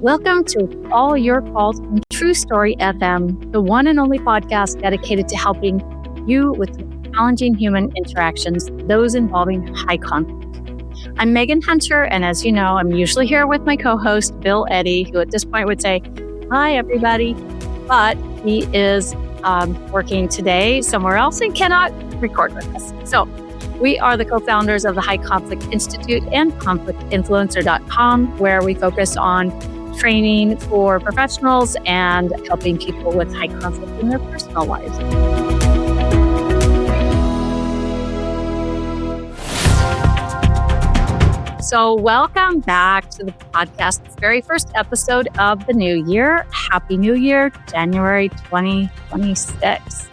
Welcome to All Your Fault on True Story FM, the one and only podcast dedicated to helping you with challenging human interactions, those involving high conflict. I'm Megan Hunter, and as you know, I'm usually here with my co-host, Bill Eddy, who at this point would say, hi, everybody. But he is working today somewhere else and cannot record with us. So we are the co-founders of the High Conflict Institute and conflictinfluencer.com, where we focus on training for professionals and helping people with high conflict in their personal lives. So welcome back to the podcast, the very first episode of the new year. Happy New Year, January 2026.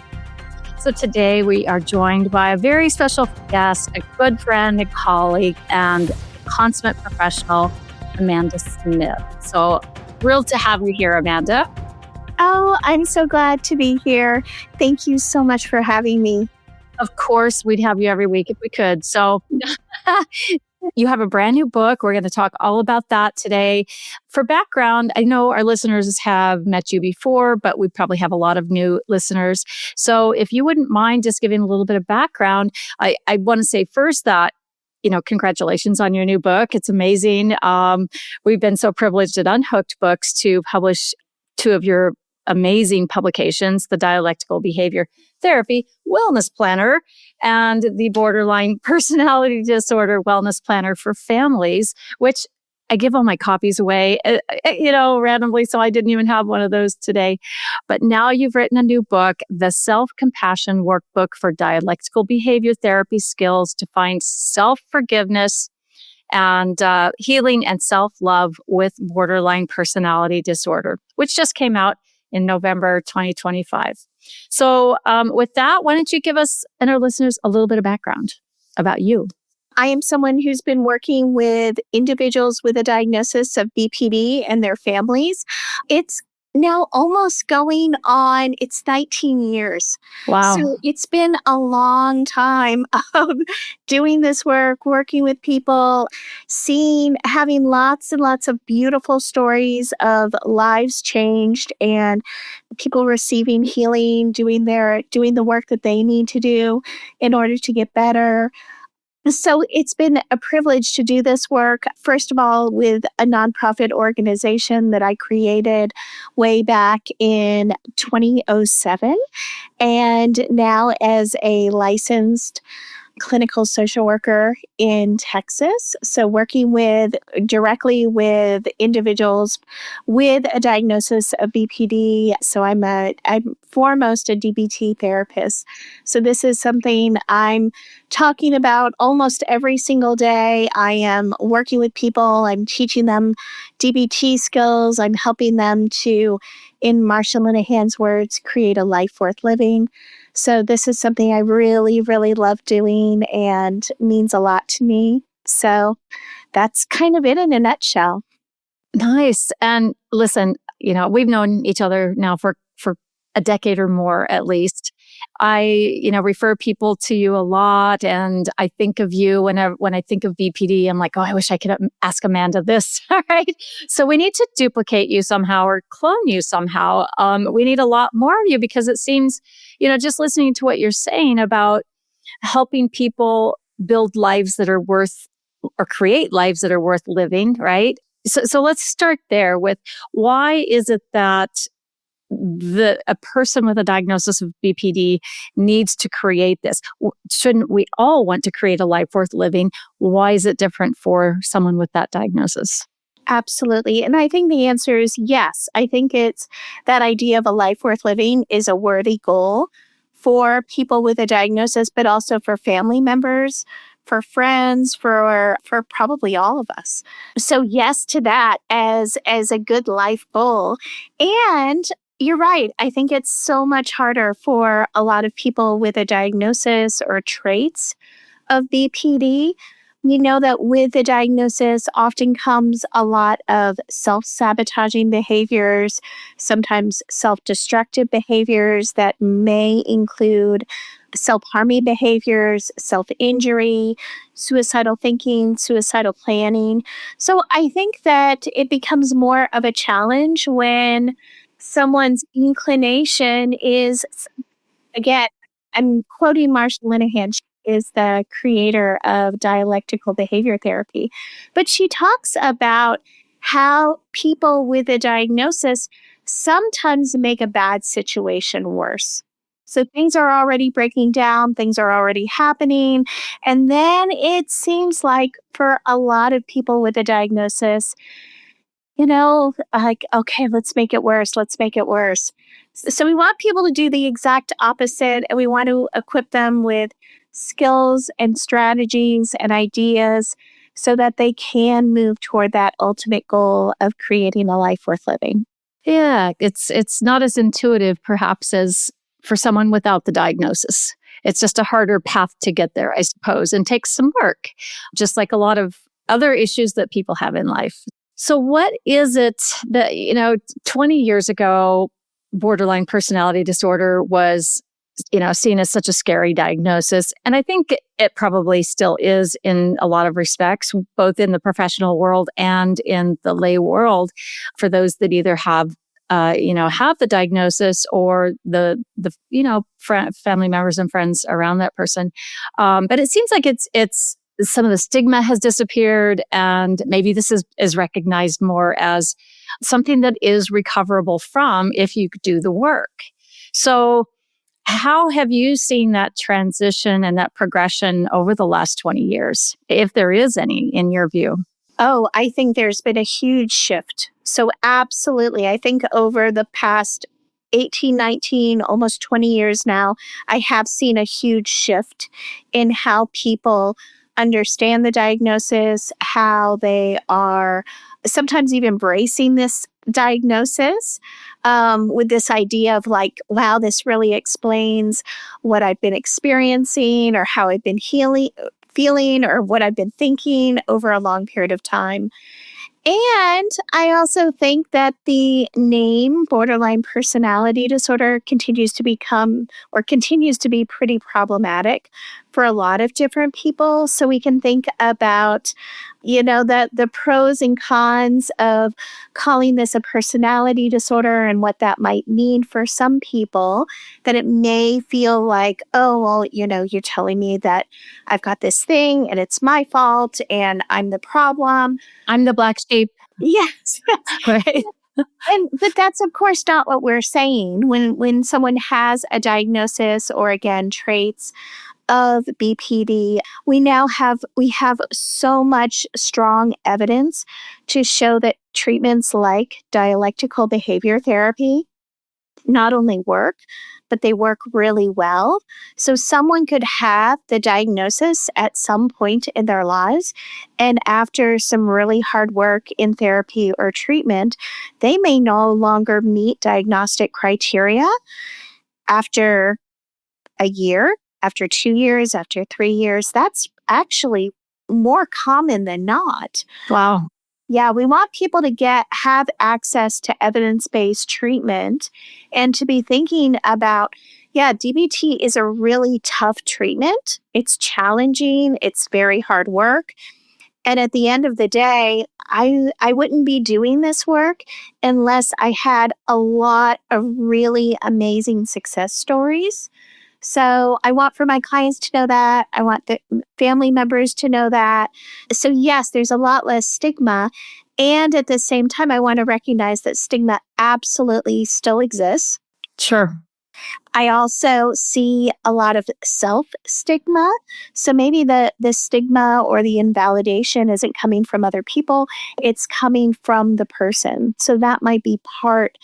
So today we are joined by a very special guest, a good friend, a colleague, and consummate professional, Amanda Smith. So thrilled to have you here, Amanda. Oh, I'm so glad to be here. Thank you so much for having me. Of course, we'd have you every week if we could. So you have a brand new book. We're going to talk all about that today. For background, I know our listeners have met you before, but we probably have a lot of new listeners. So if you wouldn't mind just giving a little bit of background, I want to say first that congratulations on your new book. It's amazing. We've been so privileged at Unhooked Books to publish two of your amazing publications, the Dialectical Behavior Therapy Wellness Planner and the Borderline Personality Disorder Wellness Planner for Families, which I give all my copies away, randomly. So I didn't even have one of those today. But now you've written a new book, the Self-Compassion Workbook for Dialectical Behavior Therapy Skills to Find Self-Forgiveness and Healing and Self-Love with Borderline Personality Disorder, which just came out in November 2025. So with that, why don't you give us and our listeners a little bit of background about you? I am someone who's been working with individuals with a diagnosis of BPD and their families. It's now almost going on, it's 19 years. Wow. So it's been a long time of doing this work, working with people, having lots and lots of beautiful stories of lives changed and people receiving healing, doing the work that they need to do in order to get better. So it's been a privilege to do this work, first of all, with a nonprofit organization that I created way back in 2007, and now as a licensed clinical social worker in Texas. So working directly with individuals with a diagnosis of BPD. So I'm foremost a DBT therapist. So this is something I'm talking about almost every single day. I am working with people. I'm teaching them DBT skills. I'm helping them to, in Marsha Linehan's words, create a life worth living. So this is something I really, really love doing and means a lot to me. So that's kind of it in a nutshell. Nice. And listen, we've known each other now for a decade or more, at least. I, refer people to you a lot, and I think of you when I think of BPD. I'm like, oh, I wish I could ask Amanda this. All right. So we need to duplicate you somehow or clone you somehow. We need a lot more of you because it seems, just listening to what you're saying about helping people build lives that are worth or create lives that are worth living, right? So let's start there with why is it that a person with a diagnosis of BPD needs to create this? Shouldn't we all want to create a life worth living? Why is it different for someone with that diagnosis? Absolutely. And I think the answer is yes. I think it's that idea of a life worth living is a worthy goal for people with a diagnosis, but also for family members, for friends, for probably all of us. So yes to that as a good life goal. And you're right. I think it's so much harder for a lot of people with a diagnosis or traits of BPD. You know that with the diagnosis often comes a lot of self-sabotaging behaviors, sometimes self-destructive behaviors that may include self-harming behaviors, self-injury, suicidal thinking, suicidal planning. So I think that it becomes more of a challenge when someone's inclination is, again, I'm quoting Marsha Linehan. She is the creator of Dialectical Behavior Therapy. But she talks about how people with a diagnosis sometimes make a bad situation worse. So things are already breaking down, things are already happening. And then it seems like for a lot of people with a diagnosis, like, okay, let's make it worse. Let's make it worse. So we want people to do the exact opposite, and we want to equip them with skills and strategies and ideas so that they can move toward that ultimate goal of creating a life worth living. Yeah, it's not as intuitive perhaps as for someone without the diagnosis. It's just a harder path to get there, I suppose, and takes some work, just like a lot of other issues that people have in life. So what is it that, 20 years ago, borderline personality disorder was, seen as such a scary diagnosis. And I think it probably still is in a lot of respects, both in the professional world and in the lay world, for those that either have the diagnosis or the family members and friends around that person. But it seems like it's some of the stigma has disappeared, and maybe this is recognized more as something that is recoverable from if you do the work. So how have you seen that transition and that progression over the last 20 years, if there is any, in your view? Oh, I think there's been a huge shift. So absolutely. I think over the past 18, 19, almost 20 years now, I have seen a huge shift in how people understand the diagnosis, how they are sometimes even embracing this diagnosis, with this idea of like, wow, this really explains what I've been experiencing or how I've been feeling or what I've been thinking over a long period of time. And I also think that the name borderline personality disorder continues to be pretty problematic for a lot of different people. So we can think about, the pros and cons of calling this a personality disorder and what that might mean for some people, that it may feel like, oh, well, you're telling me that I've got this thing and it's my fault and I'm the problem. I'm the black sheep. Yes. Right. But that's of course not what we're saying. When someone has a diagnosis or again traits of BPD, we have so much strong evidence to show that treatments like dialectical behavior therapy not only work, but they work really well. So someone could have the diagnosis at some point in their lives, and after some really hard work in therapy or treatment, they may no longer meet diagnostic criteria after a year, after 2 years, after 3 years. That's actually more common than not. Wow. Yeah, we want people to have access to evidence-based treatment and to be thinking about, DBT is a really tough treatment. It's challenging. It's very hard work. And at the end of the day, I wouldn't be doing this work unless I had a lot of really amazing success stories. So I want for my clients to know that. I want the family members to know that. So yes, there's a lot less stigma. And at the same time, I want to recognize that stigma absolutely still exists. Sure. I also see a lot of self-stigma. So maybe the stigma or the invalidation isn't coming from other people. It's coming from the person. So that might be part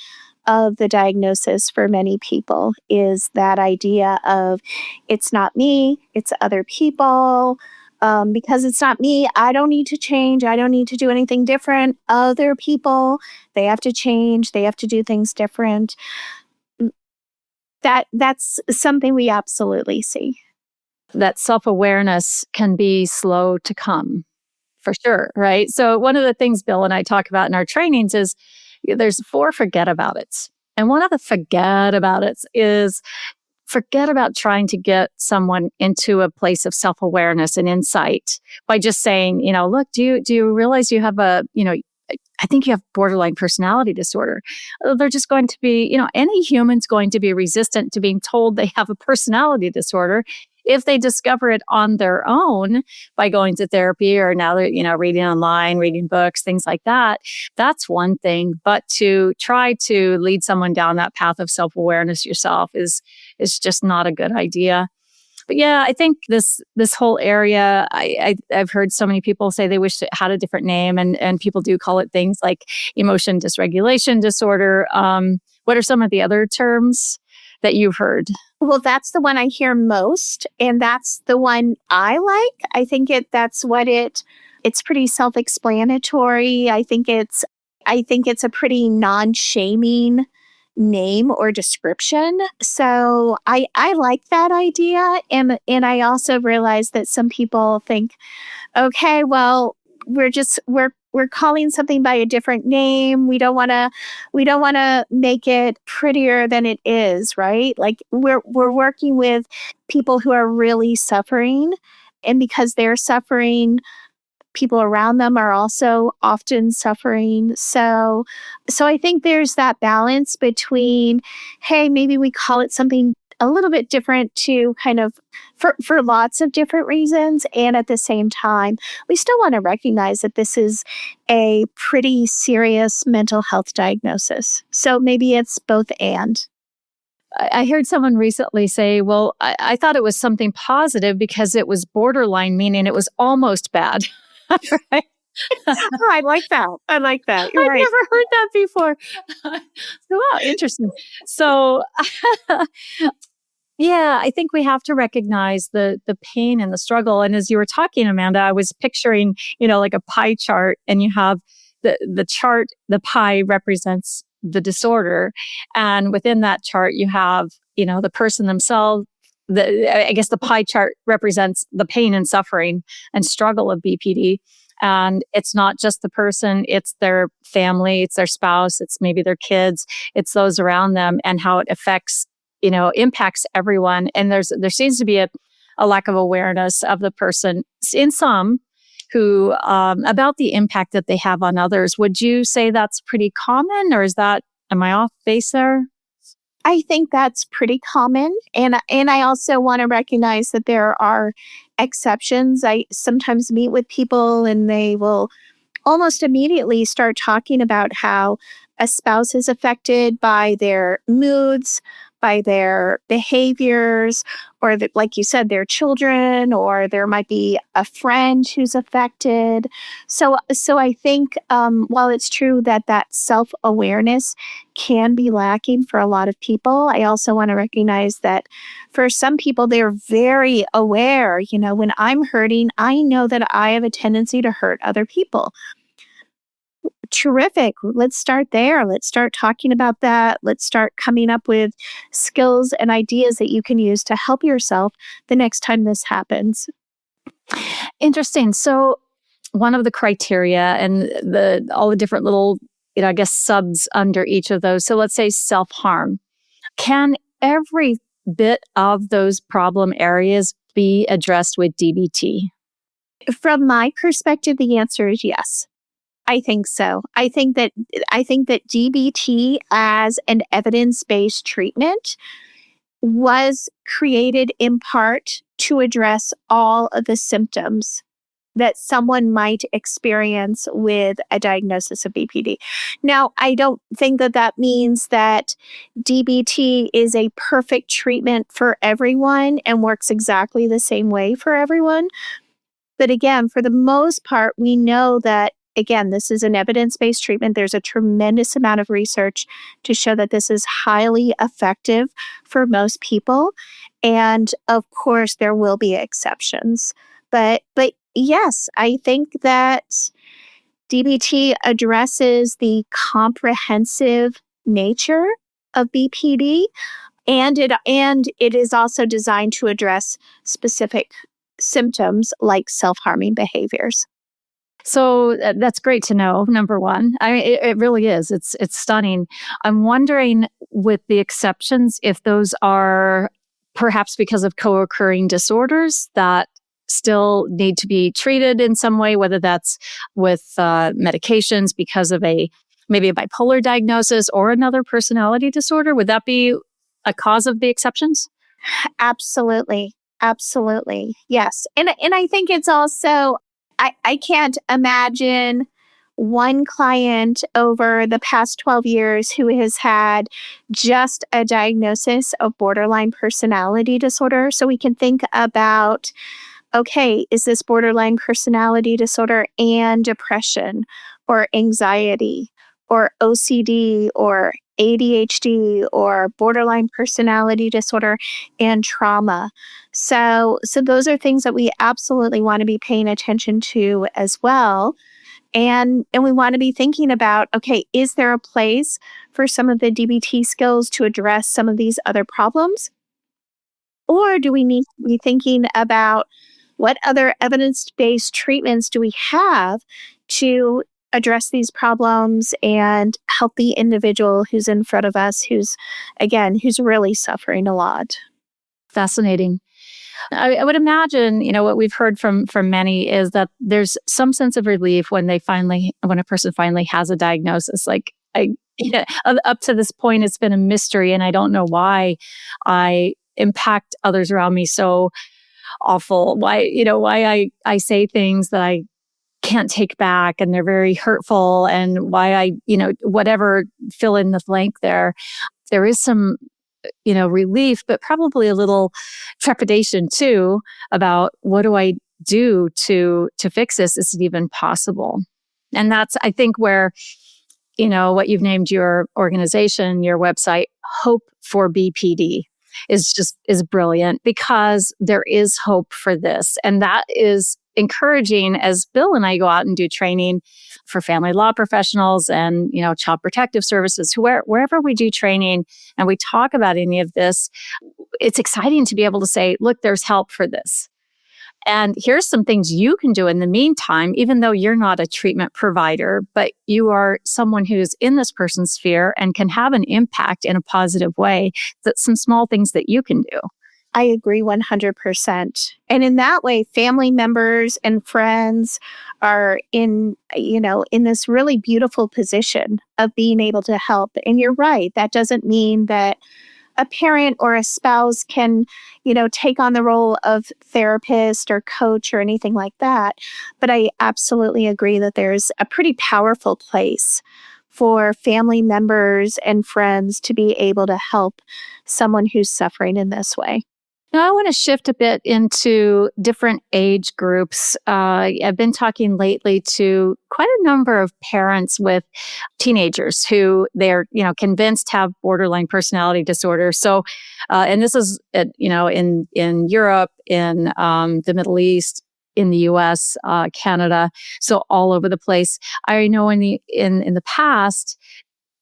of the diagnosis for many people, is that idea of it's not me, it's other people. Because it's not me, I don't need to change. I don't need to do anything different. Other people, they have to change. They have to do things different. That's something we absolutely see. That self-awareness can be slow to come, for sure, right? So one of the things Bill and I talk about in our trainings is there's 4 forget about it's. And one of the forget about it's is forget about trying to get someone into a place of self-awareness and insight by just saying, look, do you realize you have I think you have borderline personality disorder. They're just going to be, any human's going to be resistant to being told they have a personality disorder. If they discover it on their own by going to therapy, or now they're, reading online, reading books, things like that, that's one thing. But to try to lead someone down that path of self-awareness yourself is just not a good idea. But yeah, I think this whole area, I've heard so many people say they wish it had a different name, and people do call it things like emotion dysregulation disorder. What are some of the other terms that you've heard? Well, that's the one I hear most, and that's the one I like. I think it's pretty self-explanatory. I think it's a pretty non-shaming name or description. So I like that idea. And I also realize that some people think, okay, well, we're calling something by a different name. We don't want to make it prettier than it is, right? Like we're working with people who are really suffering, and because they're suffering, people around them are also often suffering. So I think there's that balance between, hey, maybe we call it something a little bit different to kind of for lots of different reasons. And at the same time, we still want to recognize that this is a pretty serious mental health diagnosis. So maybe it's both and. I heard someone recently say, well, I thought it was something positive because it was borderline, meaning it was almost bad. Right? Oh, I like that. You're I've right. never heard that before. So, wow, interesting. So, yeah, I think we have to recognize the pain and the struggle. And as you were talking, Amanda, I was picturing, like a pie chart, and you have the chart, the pie represents the disorder. And within that chart, you have, the person themselves. I guess the pie chart represents the pain and suffering and struggle of BPD. And it's not just the person, it's their family, it's their spouse, it's maybe their kids, it's those around them, and how it affects, impacts everyone. And there seems to be a lack of awareness of the person in some who, about the impact that they have on others. Would you say that's pretty common, or am I off base there? I think that's pretty common. And I also want to recognize that there are exceptions. I sometimes meet with people and they will almost immediately start talking about how a spouse is affected by their moods, by their behaviors, or that, like you said, their children, or there might be a friend who's affected. So I think while it's true that self-awareness can be lacking for a lot of people, I also want to recognize that for some people, they're very aware. When I'm hurting, I know that I have a tendency to hurt other people. Terrific. Let's start there. Let's start talking about that. Let's start coming up with skills and ideas that you can use to help yourself the next time this happens. Interesting. So one of the criteria and all the different little, I guess, subs under each of those. So let's say self-harm. Can every bit of those problem areas be addressed with DBT? From my perspective, the answer is yes. I think so. I think that DBT as an evidence-based treatment was created in part to address all of the symptoms that someone might experience with a diagnosis of BPD. Now, I don't think that means that DBT is a perfect treatment for everyone and works exactly the same way for everyone. But again, for the most part, we know that, again, this is an evidence-based treatment. There's a tremendous amount of research to show that this is highly effective for most people. And of course, there will be exceptions. But yes, I think that DBT addresses the comprehensive nature of BPD, and it is also designed to address specific symptoms like self-harming behaviors. So that's great to know, number one. It really is. It's stunning. I'm wondering, with the exceptions, if those are perhaps because of co-occurring disorders that still need to be treated in some way, whether that's with medications because of maybe a bipolar diagnosis or another personality disorder? Would that be a cause of the exceptions? Absolutely. Absolutely. Yes. And I think it's also, I can't imagine one client over the past 12 years who has had just a diagnosis of borderline personality disorder. So we can think about, okay, is this borderline personality disorder and depression or anxiety or OCD or ADHD or borderline personality disorder and trauma? So those are things that we absolutely want to be paying attention to as well. And we want to be thinking about, okay, is there a place for some of the DBT skills to address some of these other problems? Or do we need to be thinking about what other evidence-based treatments do we have to address these problems and help the individual who's in front of us, who's really suffering a lot? Fascinating. I would imagine, what we've heard from many is that there's some sense of relief when when a person finally has a diagnosis. Like up to this point, it's been a mystery, and I don't know why I impact others around me so awful. Why I say things that I can't take back, and they're very hurtful, and why whatever, fill in the blank there. There is some relief, but probably a little trepidation too about what do I do to fix this? Is it even possible? And that's, I think, where, what you've named your organization, your website, Hope for BPD, is brilliant, because there is hope for this. And that is encouraging as Bill and I go out and do training for family law professionals and, child protective services, wherever we do training and we talk about any of this. It's exciting to be able to say, look, there's help for this. And here's some things you can do in the meantime, even though you're not a treatment provider, but you are someone who's in this person's sphere and can have an impact in a positive way. That's some small things that you can do. I agree 100%. And in that way, family members and friends are in this really beautiful position of being able to help. And you're right, that doesn't mean that a parent or a spouse can, take on the role of therapist or coach or anything like that. But I absolutely agree that there's a pretty powerful place for family members and friends to be able to help someone who's suffering in this way. Now, I want to shift a bit into different age groups. I've been talking lately to quite a number of parents with teenagers who they're, convinced have borderline personality disorder. So, and this is, in Europe, in the Middle East, in the U.S., Canada, so all over the place. I know in the past,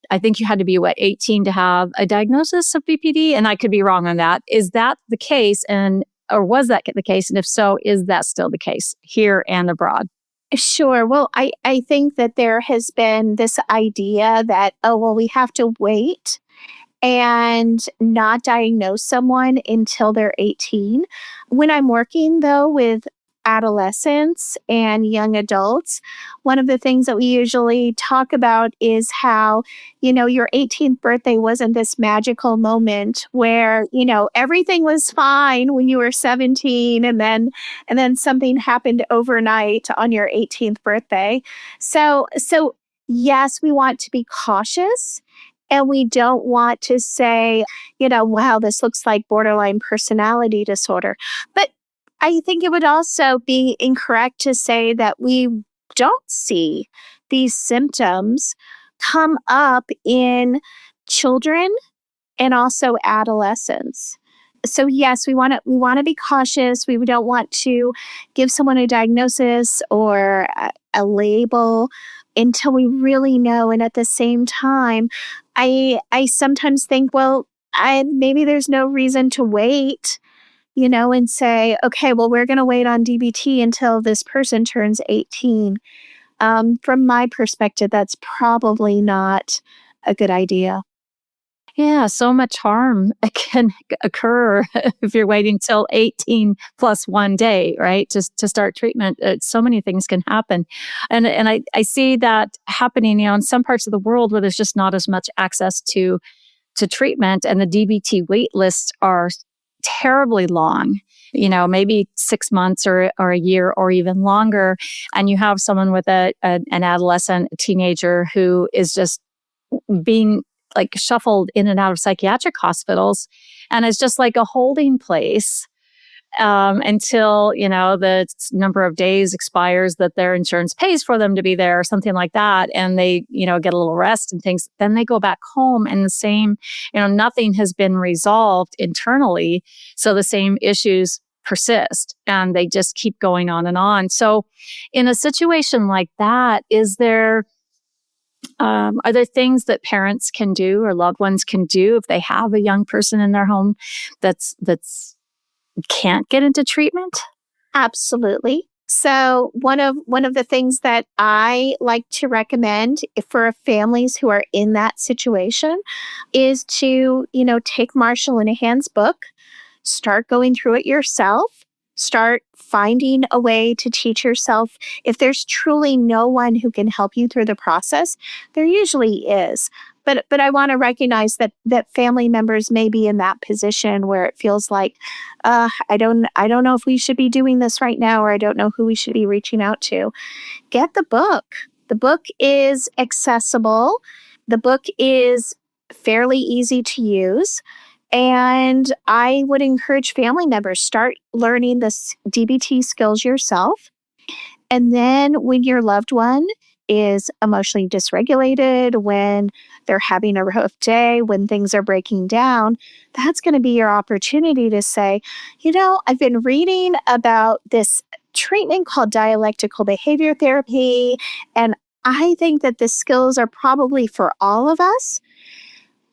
I think you had to be 18 to have a diagnosis of BPD, and I could be wrong on that. Is that the case, or was that the case? And if so, is that still the case here and abroad? Sure. Well, I think that there has been this idea that, we have to wait and not diagnose someone until they're 18. When I'm working, though, with adolescents and young adults, one of the things that we usually talk about is how, your 18th birthday wasn't this magical moment where, everything was fine when you were 17, and then something happened overnight on your 18th birthday. So yes, we want to be cautious. And we don't want to say, wow, this looks like borderline personality disorder. But I think it would also be incorrect to say that we don't see these symptoms come up in children and also adolescents. So yes, we want to be cautious. We don't want to give someone a diagnosis or a label until we really know. And at the same time, I sometimes think, well, maybe there's no reason to wait, and say, okay, well, we're going to wait on DBT until this person turns 18. From my perspective, that's probably not a good idea. Yeah, so much harm can occur if you're waiting till 18 plus 1 day, right? Just to start treatment. So many things can happen. And I see that happening, in some parts of the world where there's just not as much access to treatment, and the DBT wait lists are terribly long, maybe 6 months or a year or even longer. And you have someone with an adolescent, a teenager who is just being like shuffled in and out of psychiatric hospitals, and it's just like a holding place until the number of days expires that their insurance pays for them to be there or something like that, and they get a little rest and things. Then they go back home, and the same, nothing has been resolved internally, so the same issues persist, and they just keep going on and on. So in a situation like that, are there things that parents can do or loved ones can do if they have a young person in their home that's can't get into treatment? Absolutely. So one of the things that I like to recommend for families who are in that situation is to, take Marshall Linehan's book, start going through it yourself, start finding a way to teach yourself. If there's truly no one who can help you through the process, there usually is. But I want to recognize that family members may be in that position where it feels like, I don't know if we should be doing this right now, or I don't know who we should be reaching out to. Get the book. The book is accessible. The book is fairly easy to use. And I would encourage family members, start learning this DBT skills yourself. And then when your loved one is emotionally dysregulated, when they're having a rough day, when things are breaking down, that's going to be your opportunity to say, I've been reading about this treatment called Dialectical Behavior Therapy, and I think that the skills are probably for all of us.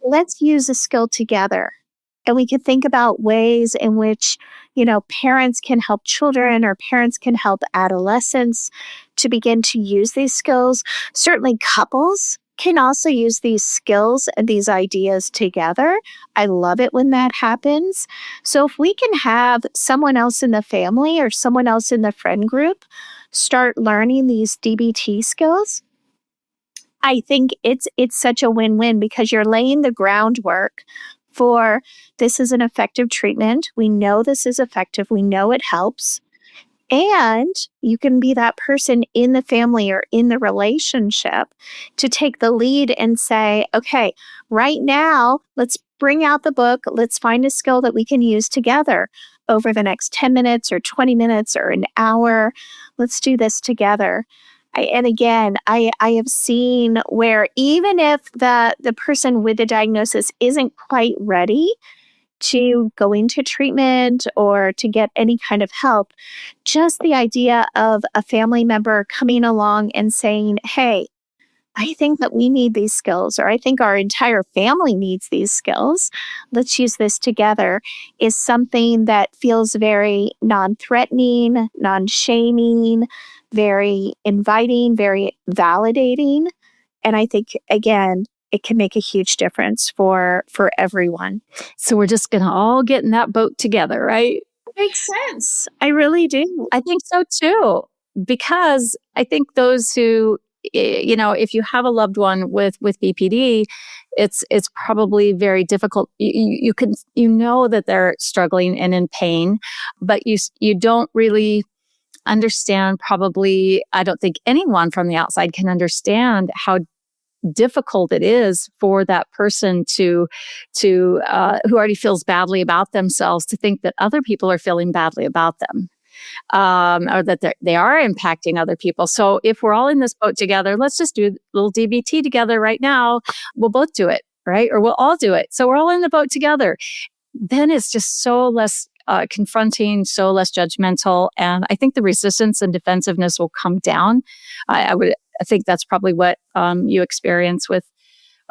Let's use a skill together. And we can think about ways in which, parents can help children, or parents can help adolescents to begin to use these skills. Certainly couples can also use these skills and these ideas together. I love it when that happens. So if we can have someone else in the family or someone else in the friend group start learning these DBT skills, I think it's such a win-win, because you're laying the groundwork for this is an effective treatment. We know this is effective. We know it helps. And you can be that person in the family or in the relationship to take the lead and say, okay, right now, let's bring out the book. Let's find a skill that we can use together over the next 10 minutes or 20 minutes or an hour. Let's do this together. I have seen where even if the person with the diagnosis isn't quite ready to go into treatment or to get any kind of help, just the idea of a family member coming along and saying, hey, I think that we need these skills, or I think our entire family needs these skills. Let's use this together, is something that feels very non-threatening, non-shaming, very inviting, very validating. And I think, again, it can make a huge difference for everyone. So we're just going to all get in that boat together, right? Makes sense. I really do. I think so too, because I think those who, if you have a loved one with BPD, it's probably very difficult. You can that they're struggling and in pain, but you don't really understand. Probably, I don't think anyone from the outside can understand how difficult it is for that person to who already feels badly about themselves, to think that other people are feeling badly about them. Or that they are impacting other people. So if we're all in this boat together, let's just do a little DBT together right now. We'll both do it, right? Or we'll all do it. So we're all in the boat together. Then it's just so less confronting, so less judgmental. And I think the resistance and defensiveness will come down. I think that's probably what you experience with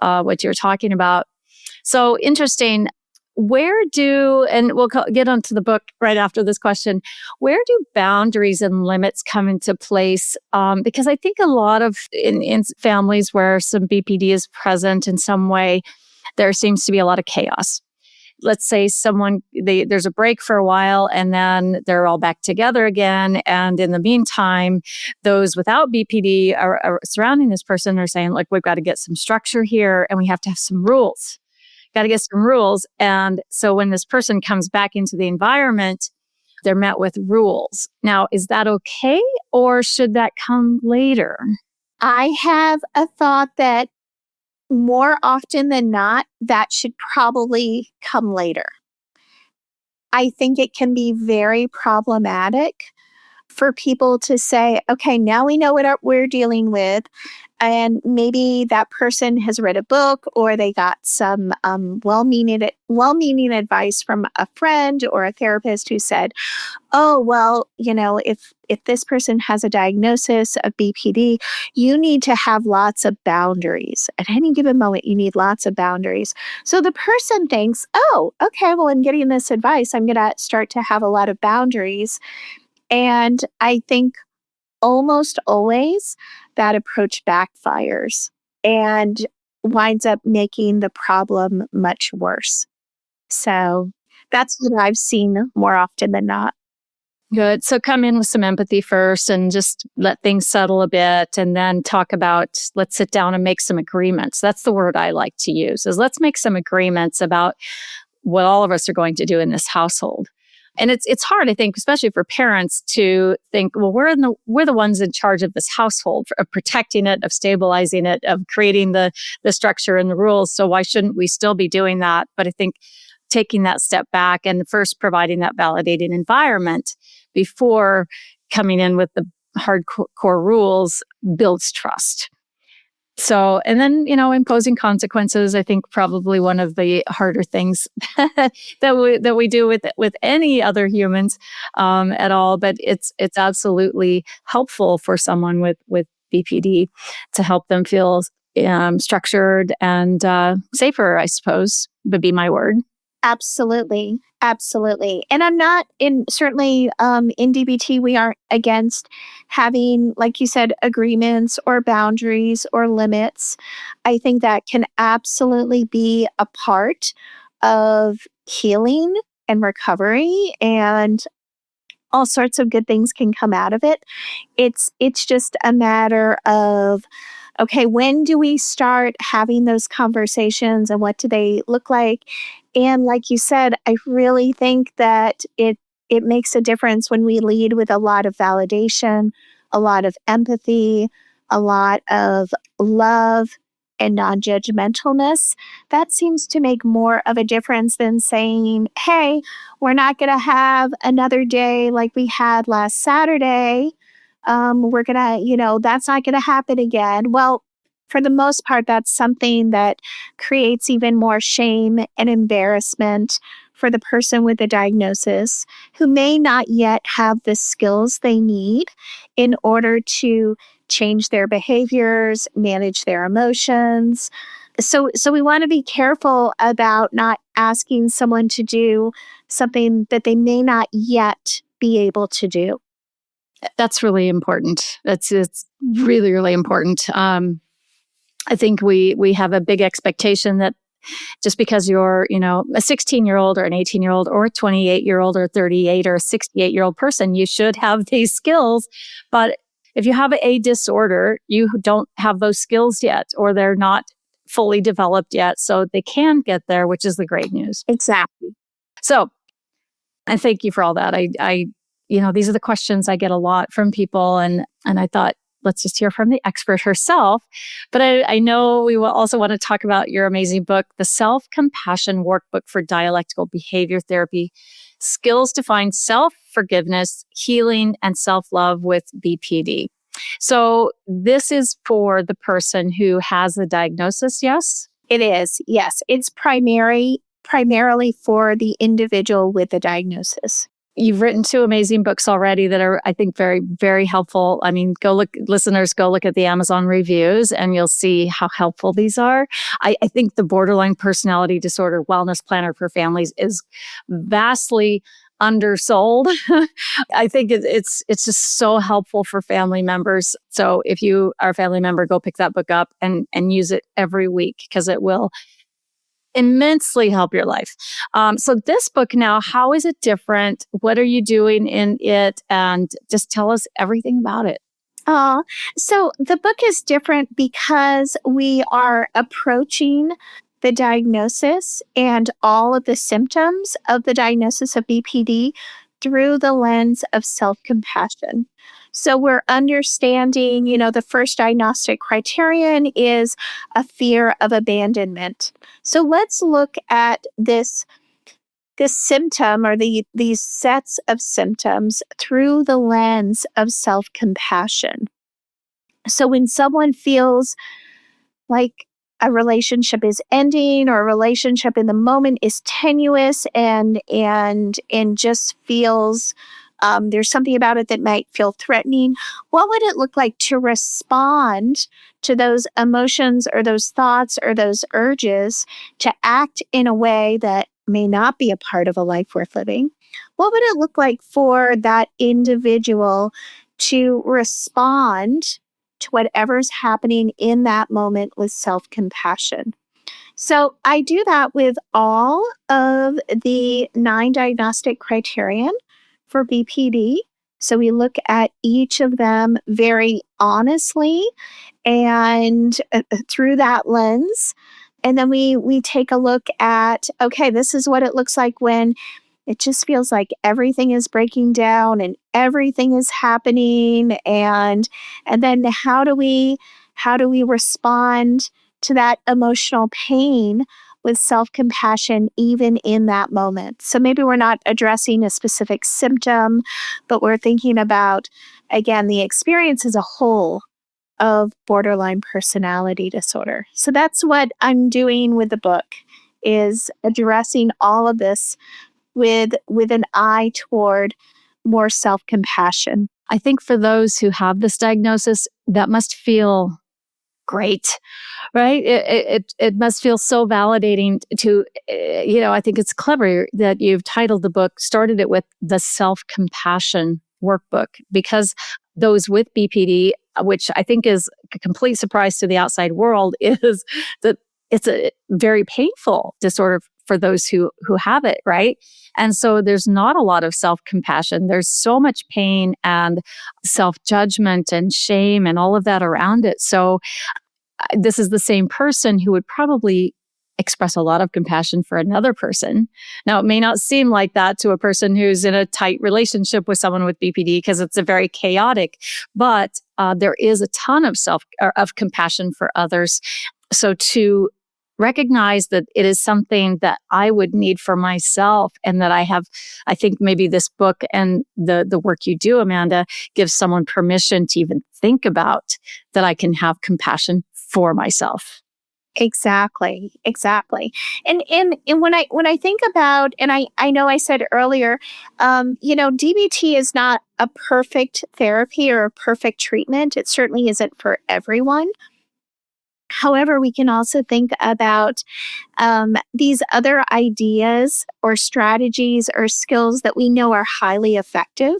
what you're talking about. So interesting. And we'll get onto the book right after this question, where do boundaries and limits come into place? Because I think a lot of in families where some BPD is present in some way, there seems to be a lot of chaos. Let's say there's a break for a while and then they're all back together again. And in the meantime, those without BPD are surrounding this person are saying, like, we've got to get some structure here and we have to have some rules. Got to get some rules. And so when this person comes back into the environment, they're met with rules. Now, is that okay? Or should that come later? I have a thought that more often than not, that should probably come later. I think it can be very problematic for people to say, okay, now we know what we're dealing with. And maybe that person has read a book or they got some well-meaning advice from a friend or a therapist who said, oh, well, if this person has a diagnosis of BPD, you need to have lots of boundaries. At any given moment, you need lots of boundaries. So the person thinks, oh, okay, well, in getting this advice, I'm going to start to have a lot of boundaries. And I think almost always that approach backfires and winds up making the problem much worse. So that's what I've seen more often than not. Good. So come in with some empathy first and just let things settle a bit and then talk about, let's sit down and make some agreements. That's the word I like to use, is let's make some agreements about what all of us are going to do in this household. And it's hard, I think, especially for parents to think, well, we're the ones in charge of this household, of protecting it, of stabilizing it, of creating the structure and the rules. So why shouldn't we still be doing that? But I think taking that step back and first providing that validating environment before coming in with the hardcore rules builds trust. So, and then, imposing consequences, I think probably one of the harder things that we do with any other humans at all. But it's absolutely helpful for someone with BPD to help them feel structured and safer, I suppose, would be my word. Absolutely. Absolutely. And I'm not certainly in DBT, we aren't against having, like you said, agreements or boundaries or limits. I think that can absolutely be a part of healing and recovery, and all sorts of good things can come out of it. It's just a matter of, okay, when do we start having those conversations and what do they look like? And like you said, I really think that it makes a difference when we lead with a lot of validation, a lot of empathy, a lot of love and non-judgmentalness. That seems to make more of a difference than saying, hey, we're not going to have another day like we had last Saturday. We're going to, that's not going to happen again. Well, for the most part, that's something that creates even more shame and embarrassment for the person with the diagnosis who may not yet have the skills they need in order to change their behaviors, manage their emotions. So we want to be careful about not asking someone to do something that they may not yet be able to do. That's really important. It's really, really important. I think we have a big expectation that just because you're, a 16-year-old or an 18-year-old or a 28-year-old or 38 or a 68-year-old person, you should have these skills. But if you have a disorder, you don't have those skills yet, or they're not fully developed yet. So they can get there, which is the great news. Exactly. So I thank you for all that. I these are the questions I get a lot from people. And I thought, let's just hear from the expert herself. But I know we will also want to talk about your amazing book, The Self-Compassion Workbook for Dialectical Behavior Therapy, Skills to Find Self-Forgiveness, Healing, and Self-Love with BPD. So this is for the person who has the diagnosis, yes? It is, yes. It's primarily for the individual with the diagnosis. You've written 2 amazing books already that are, I think, very, very helpful. I mean, listeners, go look at the Amazon reviews and you'll see how helpful these are. I think the Borderline Personality Disorder Wellness Planner for Families is vastly undersold. I think it's just so helpful for family members. So if you are a family member, go pick that book up and use it every week, because it will immensely help your life. So this book now, how is it different? What are you doing in it? And just tell us everything about it. So the book is different because we are approaching the diagnosis and all of the symptoms of the diagnosis of BPD through the lens of self compassion. So we're understanding, the first diagnostic criterion is a fear of abandonment. So let's look at this symptom or these sets of symptoms through the lens of self compassion. So when someone feels like a relationship is ending or a relationship in the moment is tenuous and just feels there's something about it that might feel threatening, what would it look like to respond to those emotions or those thoughts or those urges to act in a way that may not be a part of a life worth living? What would it look like for that individual to respond to whatever's happening in that moment with self compassion? So I do that with all of the 9 diagnostic criterion for BPD. So we look at each of them very honestly and through that lens. And then we take a look at, okay, this is what it looks like when it just feels like everything is breaking down and everything is happening. And then how do we respond to that emotional pain with self-compassion even in that moment? So maybe we're not addressing a specific symptom, but we're thinking about, again, the experience as a whole of borderline personality disorder. So that's what I'm doing with the book, is addressing all of this with an eye toward more self-compassion. I think for those who have this diagnosis, that must feel great, right? It must feel so validating to, I think it's clever that you've titled the book, started it with the self-compassion workbook, because those with BPD, which I think is a complete surprise to the outside world, is that it's a very painful disorder for those who have it, right? And so there's not a lot of self-compassion. There's so much pain and self-judgment and shame and all of that around it. So this is the same person who would probably express a lot of compassion for another person. Now, it may not seem like that to a person who's in a tight relationship with someone with BPD because it's a very chaotic, but there is a ton of of compassion for others. So to recognize that it is something that I would need for myself, and that I think maybe this book and the work you do, Amanda, gives someone permission to even think about that I can have compassion for myself. Exactly. And when I think about, and I know I said earlier, DBT is not a perfect therapy or a perfect treatment. It certainly isn't for everyone. However, we can also think about these other ideas or strategies or skills that we know are highly effective.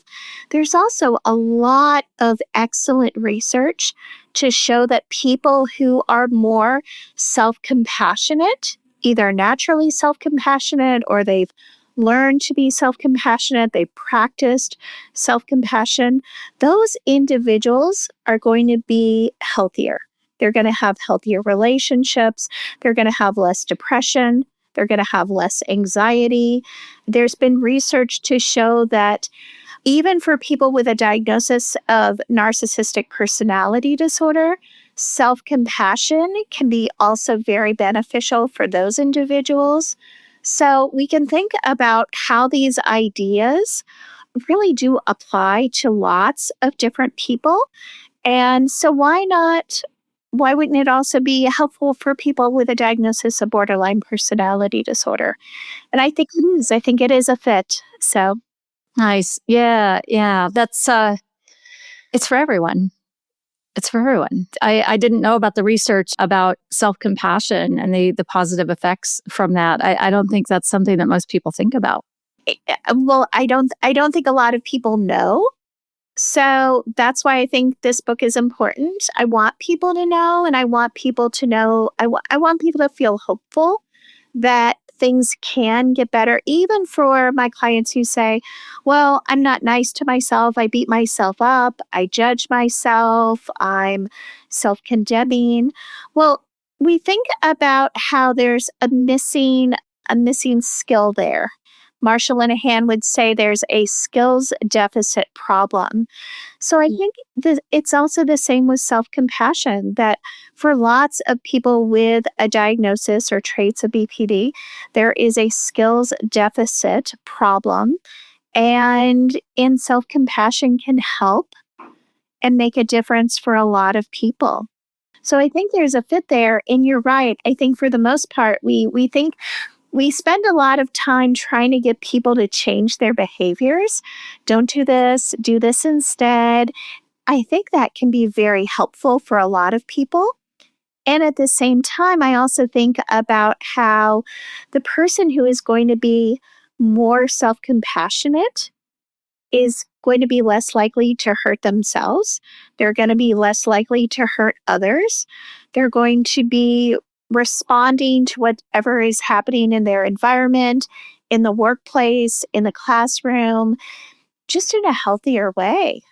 There's also a lot of excellent research to show that people who are more self-compassionate, either naturally self-compassionate or they've learned to be self-compassionate, they practiced self-compassion, those individuals are going to be healthier. They're going to have healthier relationships. They're going to have less depression. They're going to have less anxiety. There's been research to show that even for people with a diagnosis of narcissistic personality disorder, self-compassion can be also very beneficial for those individuals. So we can think about how these ideas really do apply to lots of different people. And so why wouldn't it also be helpful for people with a diagnosis of borderline personality disorder? And I think it is. I think it is a fit. So Nice. Yeah. That's it's for everyone. It's for everyone. I didn't know about the research about self-compassion and the positive effects from that. I don't think that's something that most people think about. well, I don't think a lot of people know. So that's why I think this book is important. I want people to know, and I want people to know, I want people to feel hopeful that things can get better, even for my clients who say, well, I'm not nice to myself. I beat myself up. I judge myself. I'm self condemning. Well, we think about how there's a missing skill there. Marshall Linehan would say there's a skills deficit problem. So I think it's also the same with self compassion, that for lots of people with a diagnosis or traits of BPD, there is a skills deficit problem. And in self compassion can help and make a difference for a lot of people. So I think there's a fit there. And you're right. I think for the most part, we think we spend a lot of time trying to get people to change their behaviors. Don't do this instead. I think that can be very helpful for a lot of people. And at the same time, I also think about how the person who is going to be more self compassionate is going to be less likely to hurt themselves. They're going to be less likely to hurt others. They're going to be responding to whatever is happening in their environment, in the workplace, in the classroom, just in a healthier way.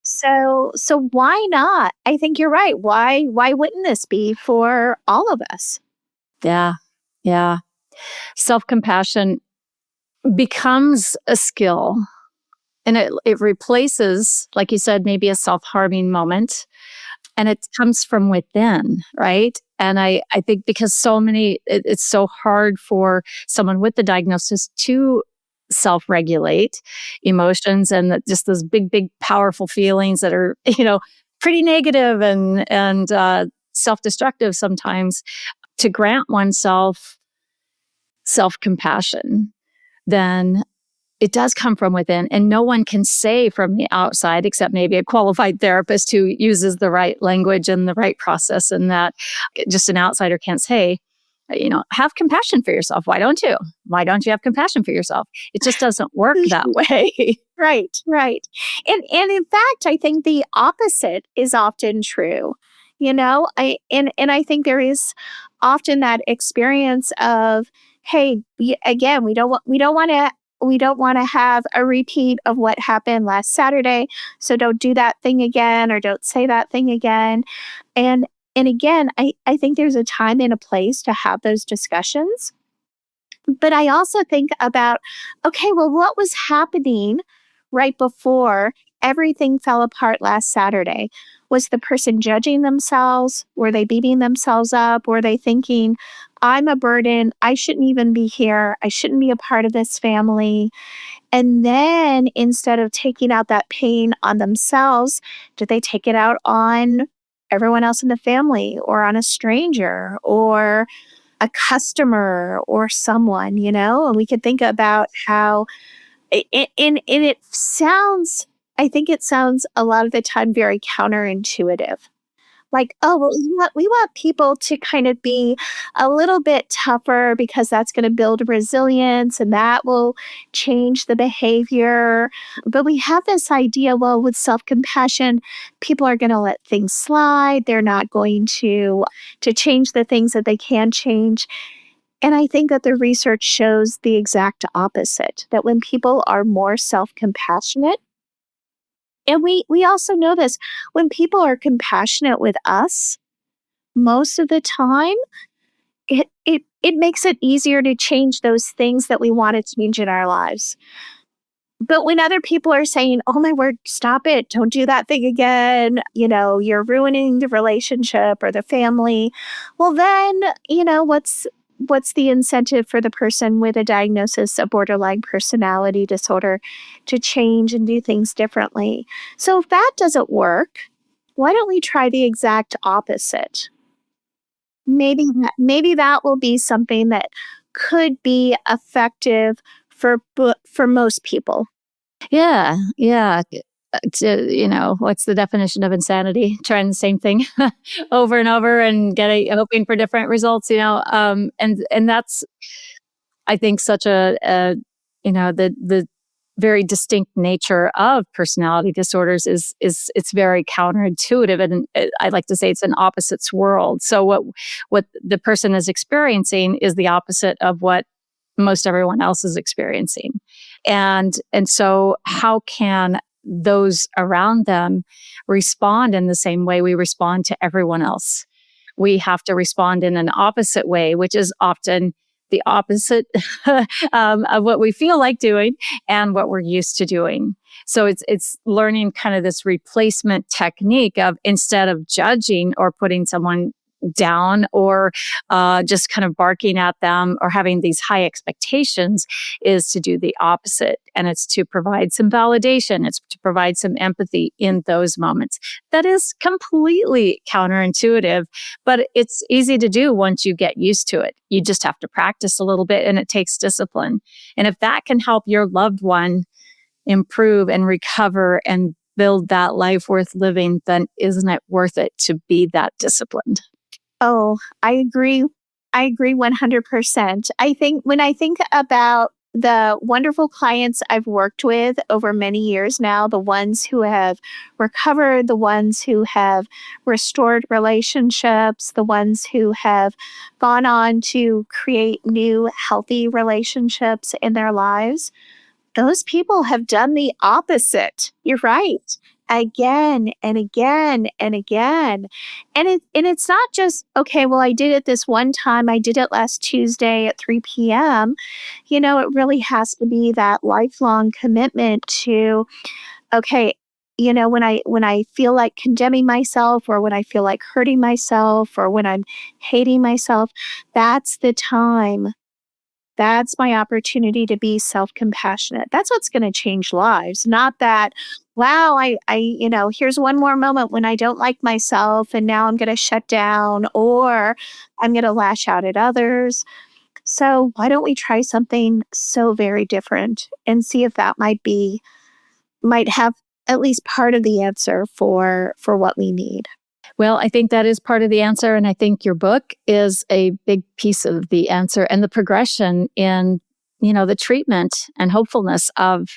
So why not? I think you're right. Why wouldn't this be for all of us? Yeah. Yeah. Self compassion becomes a skill and it replaces, like you said, maybe a self harming moment. And it comes from within, right? And I think because it's so hard for someone with the diagnosis to self regulate emotions and just those big, big, powerful feelings that are, pretty negative and self destructive sometimes, to grant oneself self compassion, then it does come from within. And no one can say from the outside, except maybe a qualified therapist who uses the right language and the right process, and that just an outsider can't say, have compassion for yourself. Why don't you? Why don't you have compassion for yourself? It just doesn't work that way. Right, right. And in fact, I think the opposite is often true. And I think there is often that experience of, hey, again, we don't want to have a repeat of what happened last Saturday, so don't do that thing again or don't say that thing again. And and again, I think there's a time and a place to have those discussions. But I also think about, okay, well, what was happening right before everything fell apart last Saturday? Was the person judging themselves? Were they beating themselves up? Were they thinking, I'm a burden. I shouldn't even be here. I shouldn't be a part of this family. And then instead of taking out that pain on themselves, did they take it out on everyone else in the family or on a stranger or a customer or someone, and we could think about how it sounds, I think it sounds a lot of the time very counterintuitive. Like, oh, well, we want people to kind of be a little bit tougher because that's going to build resilience and that will change the behavior. But we have this idea, well, with self-compassion, people are going to let things slide. They're not going to change the things that they can change. And I think that the research shows the exact opposite, that when people are more self-compassionate, and we also know this, when people are compassionate with us, most of the time, it makes it easier to change those things that we want to change in our lives. But when other people are saying, oh my word, stop it, don't do that thing again, you're ruining the relationship or the family, well then, what's the incentive for the person with a diagnosis of borderline personality disorder to change and do things differently? So if that doesn't work, why don't we try the exact opposite? Maybe that will be something that could be effective for most people. Yeah. Yeah. What's the definition of insanity? Trying the same thing over and over and hoping for different results, and that's, I think, such the very distinct nature of personality disorders is it's very counterintuitive, and I like to say it's an opposites world. So what the person is experiencing is the opposite of what most everyone else is experiencing. And so how can those around them respond in the same way we respond to everyone else? We have to respond in an opposite way, which is often the opposite of what we feel like doing and what we're used to doing. So it's learning kind of this replacement technique of, instead of judging or putting someone down or just kind of barking at them or having these high expectations, is to do the opposite. And it's to provide some validation. It's to provide some empathy in those moments. That is completely counterintuitive, but it's easy to do once you get used to it. You just have to practice a little bit, and it takes discipline. And if that can help your loved one improve and recover and build that life worth living, then isn't it worth it to be that disciplined? Oh, I agree. I agree 100%. I think when I think about the wonderful clients I've worked with over many years now, the ones who have recovered, the ones who have restored relationships, the ones who have gone on to create new healthy relationships in their lives, those people have done the opposite. You're right. Again and again and again. And it's not just, okay, well, I did it this one time. I did it last Tuesday at 3 p.m. It really has to be that lifelong commitment to, okay, when I feel like condemning myself, or when I feel like hurting myself, or when I'm hating myself, that's the time. That's my opportunity to be self-compassionate. That's what's going to change lives. Not that, wow, here's one more moment when I don't like myself and now I'm going to shut down, or I'm going to lash out at others. So why don't we try something so very different and see if that might have at least part of the answer for what we need. Well, I think that is part of the answer. And I think your book is a big piece of the answer, and the progression in, the treatment and hopefulness of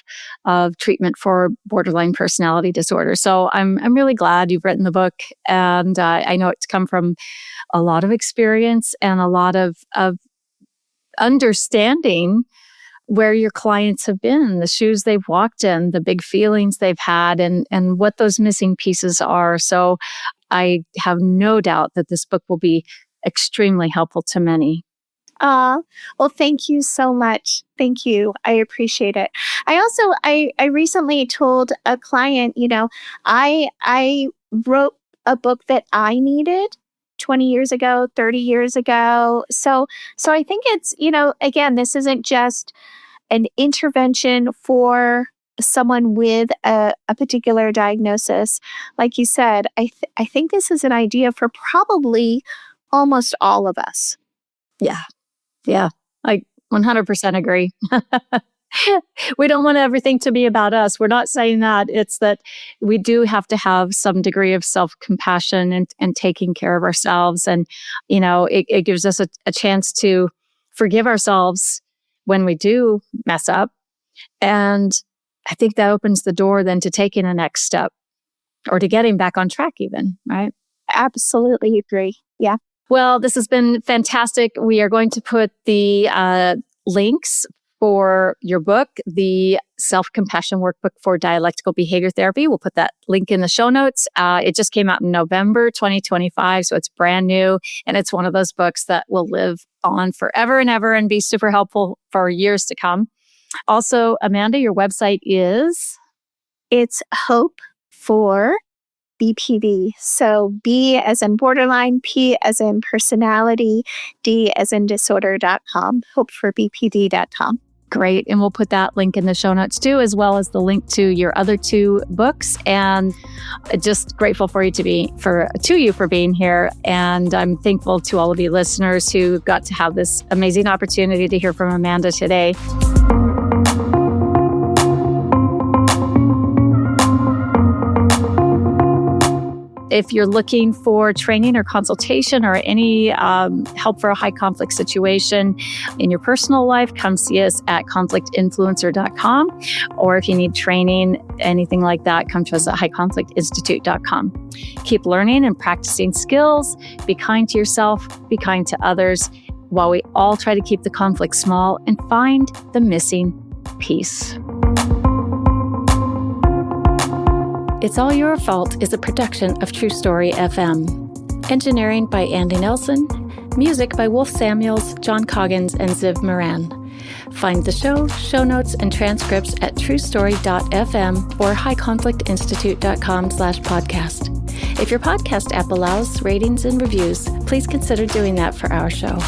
treatment for borderline personality disorder. So I'm really glad you've written the book. And I know it's come from a lot of experience and a lot of understanding where your clients have been, the shoes they've walked in, the big feelings they've had, and what those missing pieces are. So I have no doubt that this book will be extremely helpful to many. Well, thank you so much. Thank you. I appreciate it. I recently told a client, I wrote a book that I needed 20 years ago, 30 years ago. So I think it's, again, this isn't just an intervention for someone with a particular diagnosis. Like you said, I think this is an idea for probably almost all of us. Yeah, I 100% agree. We don't want everything to be about us. We're not saying that. It's that we do have to have some degree of self-compassion and taking care of ourselves. And, it gives us a chance to forgive ourselves when we do mess up. And I think that opens the door then to taking a next step, or to getting back on track even, right? Absolutely agree. Yeah. Well, this has been fantastic. We are going to put the links for your book, the Self-Compassion Workbook for Dialectical Behavior Therapy. We'll put that link in the show notes. It just came out in November 2025, so it's brand new. And it's one of those books that will live on forever and ever and be super helpful for years to come. Also, Amanda, your website is? It's Hope for BPD. So B as in borderline, P as in personality, D as in disorder.com, hopeforbpd.com. Great. And we'll put that link in the show notes too, as well as the link to your other two books. And just grateful for you for being here. And I'm thankful to all of you listeners who got to have this amazing opportunity to hear from Amanda today. If you're looking for training or consultation or any help for a high conflict situation in your personal life, come see us at conflictinfluencer.com. Or if you need training, anything like that, come to us at highconflictinstitute.com. Keep learning and practicing skills. Be kind to yourself, be kind to others, while we all try to keep the conflict small and find the missing piece. It's All Your Fault is a production of True Story FM. Engineering by Andy Nelson. Music by Wolf Samuels, John Coggins, and Ziv Moran. Find the show notes, and transcripts at truestory.fm or highconflictinstitute.com/podcast. If your podcast app allows ratings and reviews, please consider doing that for our show.